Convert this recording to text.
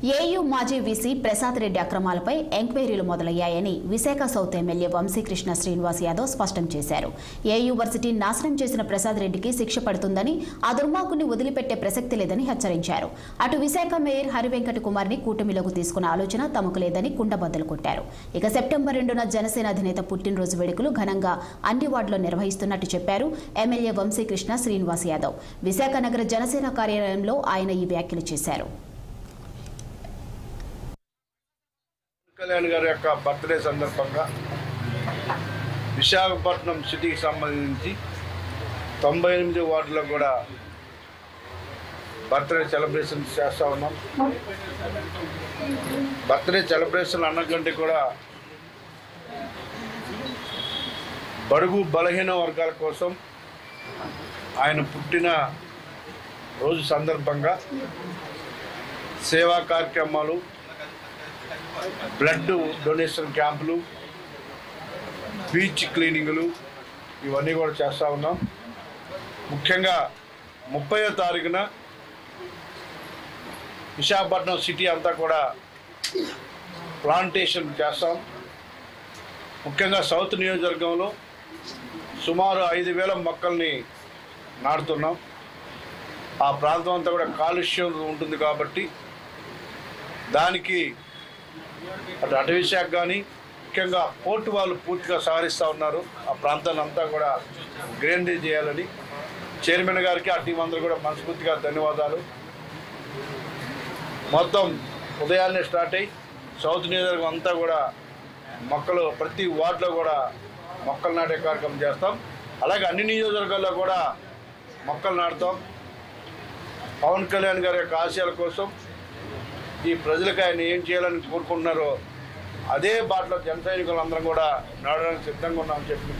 AU మాజీ VC Prasad Reddy అక్రమాలపై ఎంక్వైరీలు మొదలయ్యాయని Visakha south MLA Vamsikrishna Srinivas Yadav స్పష్టం చేశారు. ఏయూ వర్సిటీ నాశనం చేసిన ప్రసాద్ రెడ్డికి శిక్ష పడుతుందని, ఆ దుర్మార్గుని వదిలిపెట్టే ప్రసక్తి లేదని హెచ్చరించారు. అటు విశాఖ మేయర్ హరివెంకట కుమార్ని కూటమిలోకి తీసుకున్న ఆలోచన తమకు లేదని కుండబద్దలు కొట్టారు. ఇక సెప్టెంబర్ 2న జనసేన అధినేత పుట్టినరోజు వేడుకలు ఘనంగా అన్ని వార్డులో నిర్వహిస్తున్నట్టు చెప్పారు ఎమ్మెల్యే వంశీకృష్ణ శ్రీనివాస్ యాదవ్. విశాఖ నగర జనసేన కార్యాలయంలో ఆయన ఈ వ్యాఖ్యలు చేశారు. కళ్యాణ్ గారి యొక్క బర్త్డే సందర్భంగా విశాఖపట్నం సిటీకి సంబంధించి 98 వార్డులో కూడా బర్త్డే సెలబ్రేషన్ చేస్తూ ఉన్నాం. బర్త్డే సెలబ్రేషన్ అన్నకంటే కూడా బడుగు బలహీన వర్గాల కోసం ఆయన పుట్టిన రోజు సందర్భంగా సేవా కార్యక్రమాలు, బ్లడ్ డొనేషన్ క్యాంపులు, బీచ్ క్లీనింగ్లు ఇవన్నీ కూడా చేస్తూ ఉన్నాం. ముఖ్యంగా 30వ తారీఖున విశాఖపట్నం సిటీ అంతా కూడా ప్లాంటేషన్ చేస్తాం. ముఖ్యంగా సౌత్ నియోజకవర్గంలో సుమారు 5,000 మొక్కల్ని నాటుతున్నాం. ఆ ప్రాంతం అంతా కూడా కాలుష్యం ఉంటుంది కాబట్టి దానికి అటు అటవీ శాఖ కానీ ముఖ్యంగా పోర్టు వాళ్ళు పూర్తిగా సహకరిస్తూ ఉన్నారు. ఆ ప్రాంతాన్ని అంతా కూడా గ్రీనరీ చేయాలని చైర్మన్ గారికి ఆ టీం అందరూ కూడా మనస్ఫూర్తిగా ధన్యవాదాలు. మొత్తం ఉదయాన్నే స్టార్ట్ అయ్యి సౌత్ నియోజకవర్గం అంతా కూడా మొక్కలు ప్రతి వార్డులో కూడా మొక్కలు నాటే కార్యక్రమం చేస్తాం. అలాగే అన్ని నియోజకవర్గాల్లో కూడా మొక్కలు నాటుతాం. పవన్ కళ్యాణ్ గారి యొక్క ఆశయాల కోసం ఈ ప్రజలకు ఆయన ఏం చేయాలని కోరుకుంటున్నారో అదే బాటలో జన సైనికులందరం కూడా నడవడానికి సిద్ధంగా ఉన్నామని చెప్పి